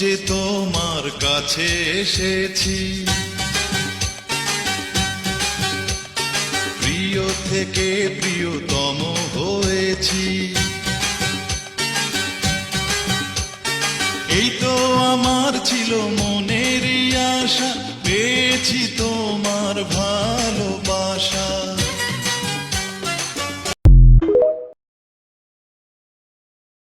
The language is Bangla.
যে তোমার কাছে এসেছি, প্রিয় থেকে প্রিয়তম হয়েছি। এই তো আমার ছিল